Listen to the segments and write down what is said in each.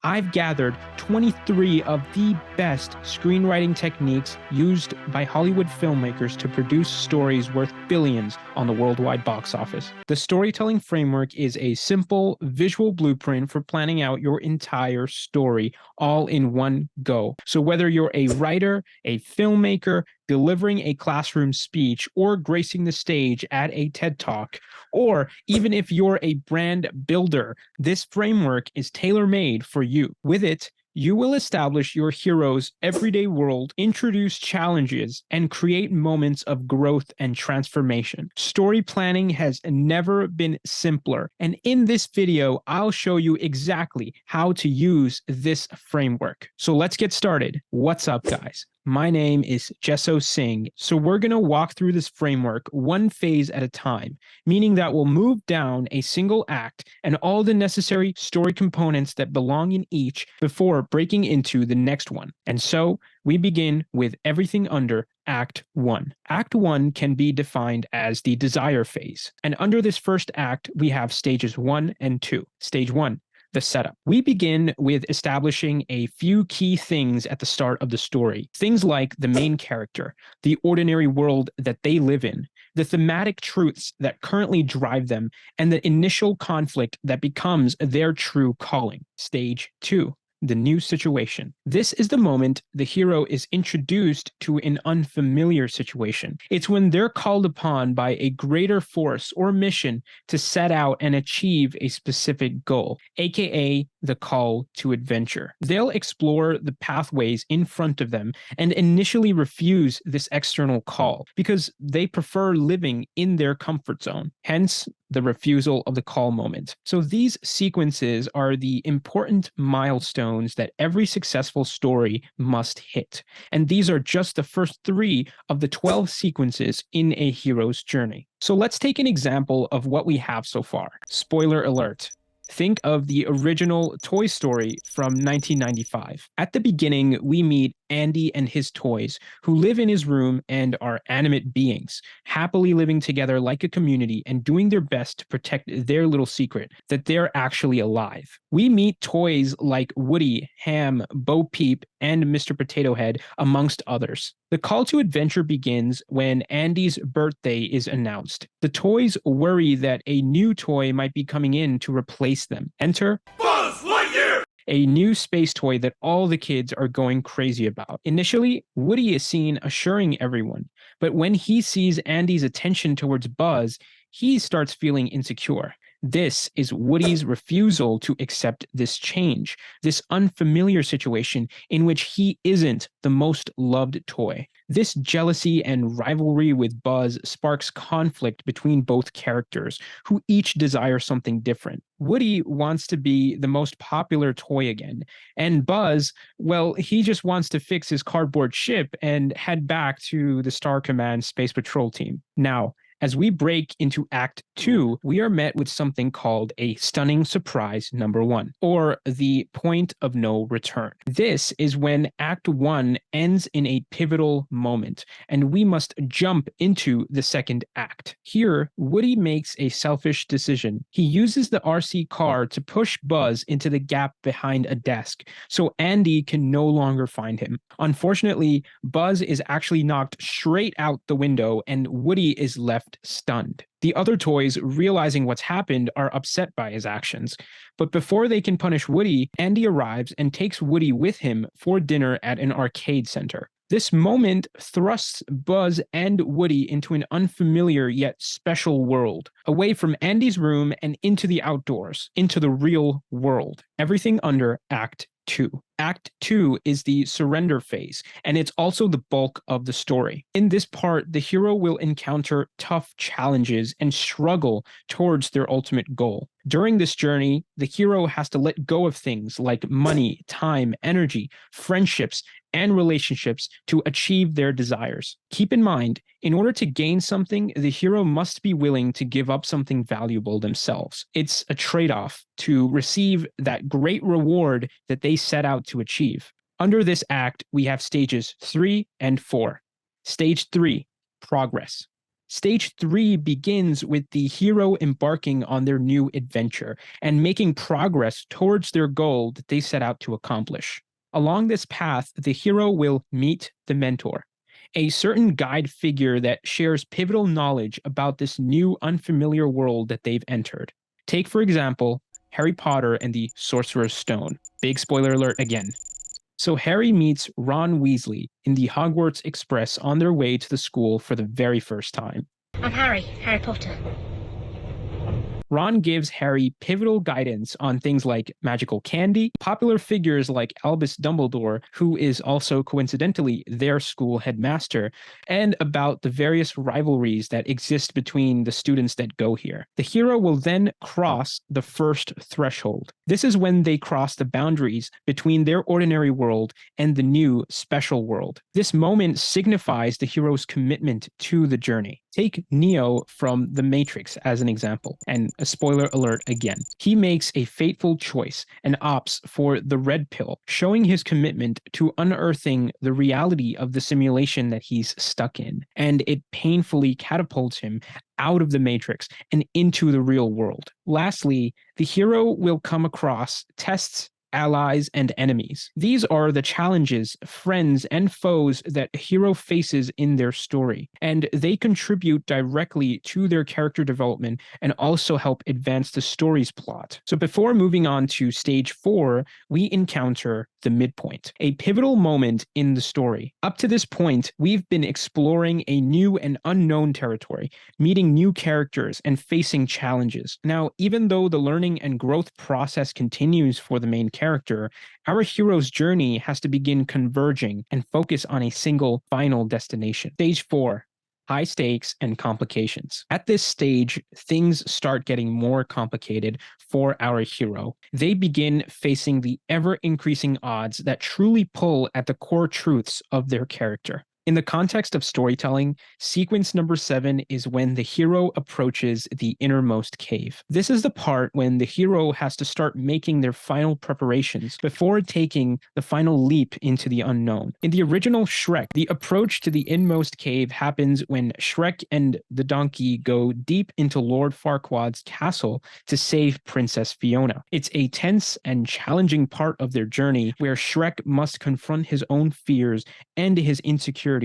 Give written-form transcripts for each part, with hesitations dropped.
I've gathered 23 of the best screenwriting techniques used by Hollywood filmmakers to produce stories worth billions on the worldwide box office. The storytelling framework is a simple visual blueprint for planning out your entire story all in one go. So whether you're a writer, a filmmaker, delivering a classroom speech, or gracing the stage at a TED Talk, or even if you're a brand builder, this framework is tailor-made for you. With it, you will establish your hero's everyday world, introduce challenges, and create moments of growth and transformation. Story planning has never been simpler, and in this video, I'll show you exactly how to use this framework. So let's get started. What's up, guys? My name is Jesso Singh, so we're going to walk through this framework one phase at a time, meaning that we'll move down a single act and all the necessary story components that belong in each before breaking into the next one. And so we begin with everything under Act 1. Act 1 can be defined as the desire phase, and under this first act, we have stages 1 and 2. Stage 1. The setup. We begin with establishing a few key things at the start of the story. Things like the main character, the ordinary world that they live in, the thematic truths that currently drive them, and the initial conflict that becomes their true calling. Stage 2. The new situation. This is the moment the hero is introduced to an unfamiliar situation. It's when they're called upon by a greater force or mission to set out and achieve a specific goal, aka the call to adventure. They'll explore the pathways in front of them and initially refuse this external call because they prefer living in their comfort zone. Hence, the refusal of the call moment. So these sequences are the important milestones that every successful story must hit. And these are just the first 3 of the 12 sequences in a hero's journey. So let's take an example of what we have so far. Spoiler alert. Think of the original Toy Story from 1995. At the beginning, we meet Andy and his toys, who live in his room and are animate beings, happily living together like a community and doing their best to protect their little secret, that they're actually alive. We meet toys like Woody, Ham, Bo Peep, and Mr. Potato Head, amongst others. The call to adventure begins when Andy's birthday is announced. The toys worry that a new toy might be coming in to replace them. Enter Buzz Lightyear! A new space toy that all the kids are going crazy about. Initially, Woody is seen assuring everyone, but when he sees Andy's attention towards Buzz, he starts feeling insecure. This is Woody's refusal to accept this change, this unfamiliar situation in which he isn't the most loved toy. This jealousy and rivalry with Buzz sparks conflict between both characters, who each desire something different. Woody wants to be the most popular toy again, and Buzz, well, he just wants to fix his cardboard ship and head back to the Star Command Space Patrol team. Now, as we break into Act 2, we are met with something called a stunning surprise number 1, or the point of no return. This is when Act 1 ends in a pivotal moment, and we must jump into the second act. Here, Woody makes a selfish decision. He uses the RC car to push Buzz into the gap behind a desk, so Andy can no longer find him. Unfortunately, Buzz is actually knocked straight out the window, and Woody is left stunned. The other toys, realizing what's happened, are upset by his actions. But before they can punish Woody, Andy arrives and takes Woody with him for dinner at an arcade center. This moment thrusts Buzz and Woody into an unfamiliar yet special world, away from Andy's room and into the outdoors, into the real world. Everything under Act 2. Act 2 is the surrender phase, and it's also the bulk of the story. In this part, the hero will encounter tough challenges and struggle towards their ultimate goal. During this journey, the hero has to let go of things like money, time, energy, friendships, and relationships to achieve their desires. Keep in mind, in order to gain something, the hero must be willing to give up something valuable themselves. It's a trade-off to receive that great reward that they set out to achieve. Under this act, we have stages 3 and 4. Stage 3, progress. Stage 3 begins with the hero embarking on their new adventure and making progress towards their goal that they set out to accomplish. Along this path, the hero will meet the mentor, a certain guide figure that shares pivotal knowledge about this new unfamiliar world that they've entered. Take, for example, Harry Potter and the Sorcerer's Stone. Big spoiler alert again. So Harry meets Ron Weasley in the Hogwarts Express on their way to the school for the very first time. I'm Harry Potter. Ron gives Harry pivotal guidance on things like magical candy, popular figures like Albus Dumbledore, who is also coincidentally their school headmaster, and about the various rivalries that exist between the students that go here. The hero will then cross the first threshold. This is when they cross the boundaries between their ordinary world and the new special world. This moment signifies the hero's commitment to the journey. Take Neo from The Matrix as an example, and a spoiler alert again. He makes a fateful choice and opts for the red pill, showing his commitment to unearthing the reality of the simulation that he's stuck in, and it painfully catapults him out of the Matrix and into the real world. Lastly, the hero will come across tests, allies, and enemies. These are the challenges, friends, and foes that a hero faces in their story, and they contribute directly to their character development and also help advance the story's plot. So before moving on to stage 4, we encounter the midpoint, a pivotal moment in the story. Up to this point, we've been exploring a new and unknown territory, meeting new characters, and facing challenges. Now, even though the learning and growth process continues for the main character, our hero's journey has to begin converging and focus on a single final destination. Stage 4. High stakes and complications. At this stage, things start getting more complicated for our hero. They begin facing the ever-increasing odds that truly pull at the core truths of their character. In the context of storytelling, sequence number 7 is when the hero approaches the innermost cave. This is the part when the hero has to start making their final preparations before taking the final leap into the unknown. In the original Shrek, the approach to the inmost cave happens when Shrek and the donkey go deep into Lord Farquaad's castle to save Princess Fiona. It's a tense and challenging part of their journey where Shrek must confront his own fears and his insecurities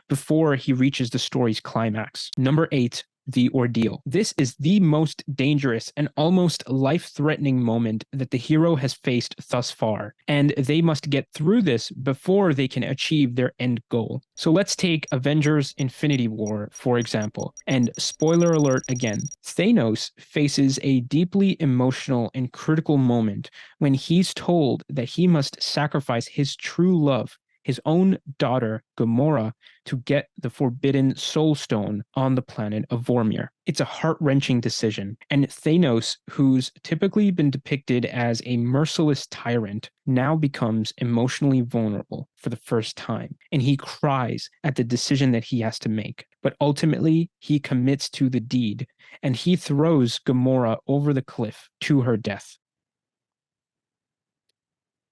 before he reaches the story's climax. Number 8. The ordeal. This is the most dangerous and almost life-threatening moment that the hero has faced thus far, and they must get through this before they can achieve their end goal. So let's take Avengers Infinity War, for example, and spoiler alert again, Thanos faces a deeply emotional and critical moment when he's told that he must sacrifice his true love, his own daughter, Gamora, to get the Forbidden Soul Stone on the planet of Vormir. It's a heart-wrenching decision, and Thanos, who's typically been depicted as a merciless tyrant, now becomes emotionally vulnerable for the first time, and he cries at the decision that he has to make. But ultimately, he commits to the deed, and he throws Gamora over the cliff to her death.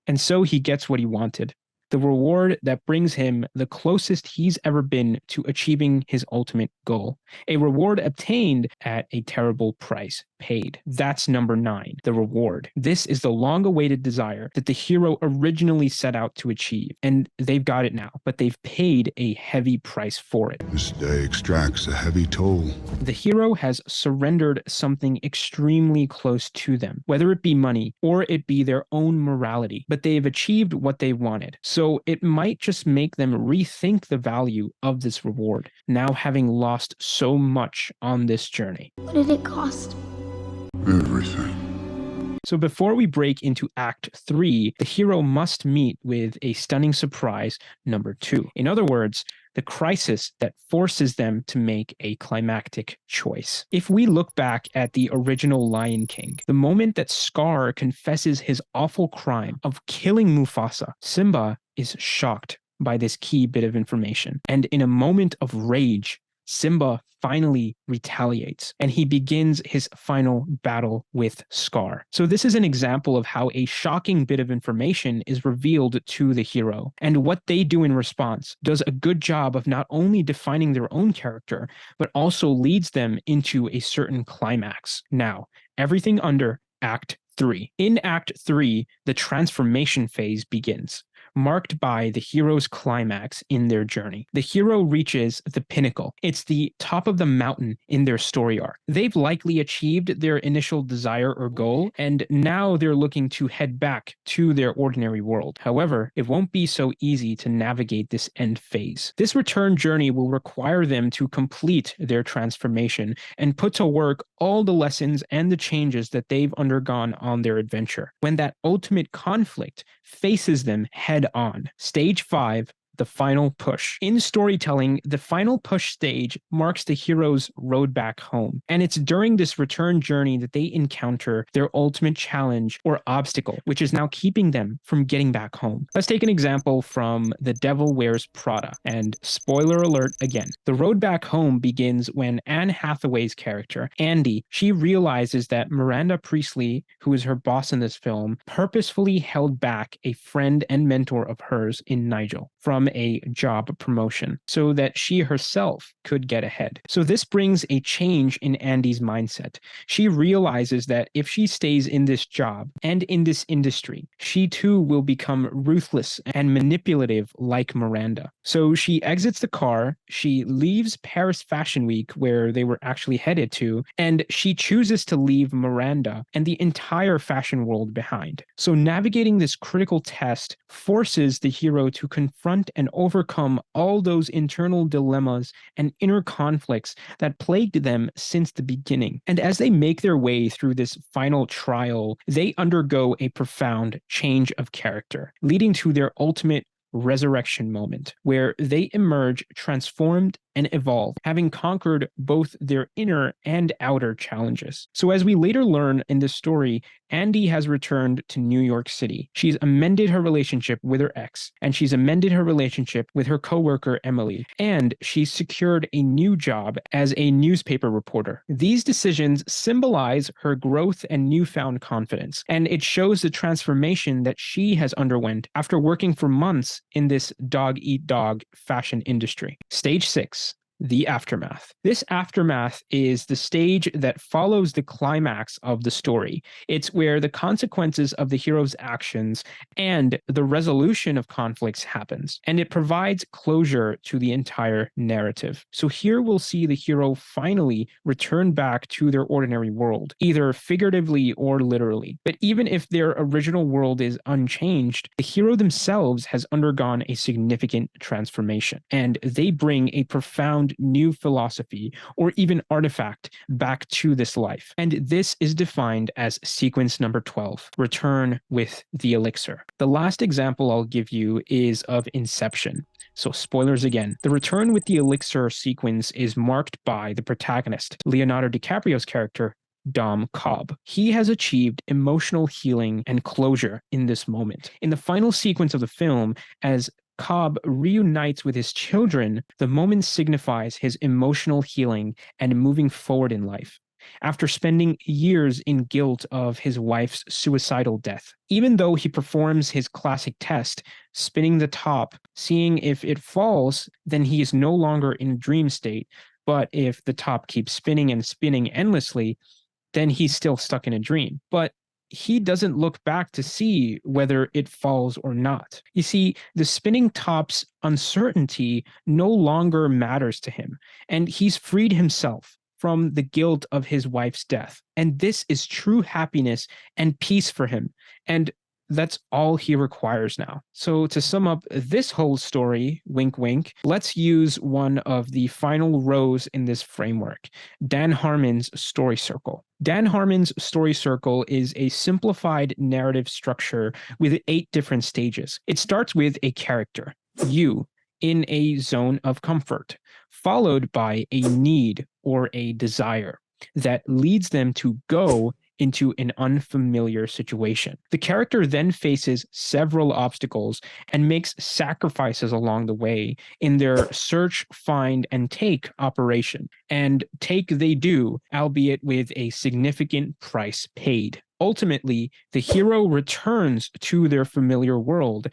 And so he gets what he wanted. The reward that brings him the closest he's ever been to achieving his ultimate goal. A reward obtained at a terrible price paid. That's number 9, the reward. This is the long-awaited desire that the hero originally set out to achieve, and they've got it now, but they've paid a heavy price for it. This day extracts a heavy toll. The hero has surrendered something extremely close to them, whether it be money or it be their own morality, but they've achieved what they wanted. So it might just make them rethink the value of this reward, now having lost so much on this journey. What did it cost? Everything. So before we break into Act 3, the hero must meet with a stunning surprise, number 2. In other words, the crisis that forces them to make a climactic choice. If we look back at the original Lion King, the moment that Scar confesses his awful crime of killing Mufasa, Simba is shocked by this key bit of information. And in a moment of rage, Simba finally retaliates, and he begins his final battle with Scar. So this is an example of how a shocking bit of information is revealed to the hero, and what they do in response does a good job of not only defining their own character, but also leads them into a certain climax. Now, everything under Act 3. In Act 3, the transformation phase begins, marked by the hero's climax in their journey. The hero reaches the pinnacle. It's the top of the mountain in their story arc. They've likely achieved their initial desire or goal, and now they're looking to head back to their ordinary world. However, it won't be so easy to navigate this end phase. This return journey will require them to complete their transformation and put to work all the lessons and the changes that they've undergone on their adventure. When that ultimate conflict faces them head on. Stage 5, the final push. In storytelling, the final push stage marks the hero's road back home. And it's during this return journey that they encounter their ultimate challenge or obstacle, which is now keeping them from getting back home. Let's take an example from The Devil Wears Prada. And spoiler alert again, the road back home begins when Anne Hathaway's character, Andy, she realizes that Miranda Priestley, who is her boss in this film, purposefully held back a friend and mentor of hers in Nigel from a job promotion so that she herself could get ahead. So this brings a change in Andy's mindset. She realizes that if she stays in this job and in this industry, she too will become ruthless and manipulative like Miranda. So she exits the car, she leaves Paris Fashion Week where they were actually headed to, and she chooses to leave Miranda and the entire fashion world behind. So navigating this critical test forces the hero to confront and overcome all those internal dilemmas and inner conflicts that plagued them since the beginning. And as they make their way through this final trial, they undergo a profound change of character, leading to their ultimate resurrection moment, where they emerge transformed and evolve, having conquered both their inner and outer challenges. So as we later learn in this story, Andy has returned to New York City. She's amended her relationship with her ex, and she's amended her relationship with her coworker Emily, and she's secured a new job as a newspaper reporter. These decisions symbolize her growth and newfound confidence, and it shows the transformation that she has underwent after working for months in this dog-eat-dog fashion industry. Stage 6. The aftermath. This aftermath is the stage that follows the climax of the story. It's where the consequences of the hero's actions and the resolution of conflicts happens, and it provides closure to the entire narrative. So here we'll see the hero finally return back to their ordinary world, either figuratively or literally. But even if their original world is unchanged, the hero themselves has undergone a significant transformation, and they bring a profound new philosophy or even artifact back to this life. And this is defined as sequence number 12, return with the elixir. The last example I'll give you is of Inception. So spoilers again. The return with the elixir sequence is marked by the protagonist, Leonardo DiCaprio's character, Dom Cobb. He has achieved emotional healing and closure in this moment. In the final sequence of the film, as Cobb reunites with his children, the moment signifies his emotional healing and moving forward in life, after spending years in guilt of his wife's suicidal death. Even though he performs his classic test, spinning the top, seeing if it falls, then he is no longer in a dream state, but if the top keeps spinning and spinning endlessly, then he's still stuck in a dream. But he doesn't look back to see whether it falls or not. You see, the spinning top's uncertainty no longer matters to him, and he's freed himself from the guilt of his wife's death. And this is true happiness and peace for him. And that's all he requires now. So to sum up this whole story, wink wink, let's use one of the final rows in this framework, Dan Harmon's story circle. Dan Harmon's story circle is a simplified narrative structure with 8 different stages. It starts with a character, you, in a zone of comfort, followed by a need or a desire that leads them to go into an unfamiliar situation. The character then faces several obstacles and makes sacrifices along the way in their search, find, and take operation. And take they do, albeit with a significant price paid. Ultimately, the hero returns to their familiar world,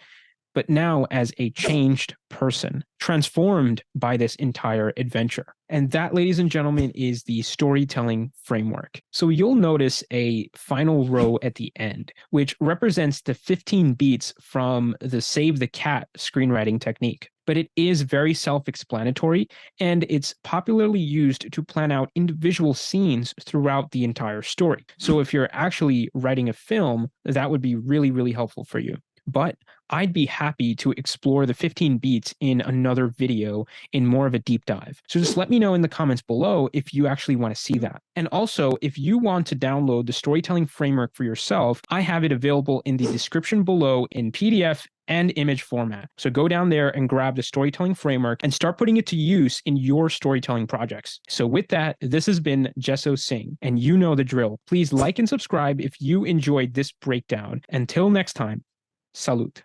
but now as a changed person, transformed by this entire adventure. And that, ladies and gentlemen, is the storytelling framework. So you'll notice a final row at the end, which represents the 15 beats from the Save the Cat screenwriting technique. But it is very self-explanatory, and it's popularly used to plan out individual scenes throughout the entire story. So if you're actually writing a film, that would be really, really helpful for you. But I'd be happy to explore the 15 beats in another video in more of a deep dive. So just let me know in the comments below if you actually want to see that. And also, if you want to download the storytelling framework for yourself, I have it available in the description below in PDF and image format. So go down there and grab the storytelling framework and start putting it to use in your storytelling projects. So with that, this has been Jesso Singh, and you know the drill. Please like and subscribe if you enjoyed this breakdown. Until next time, salute.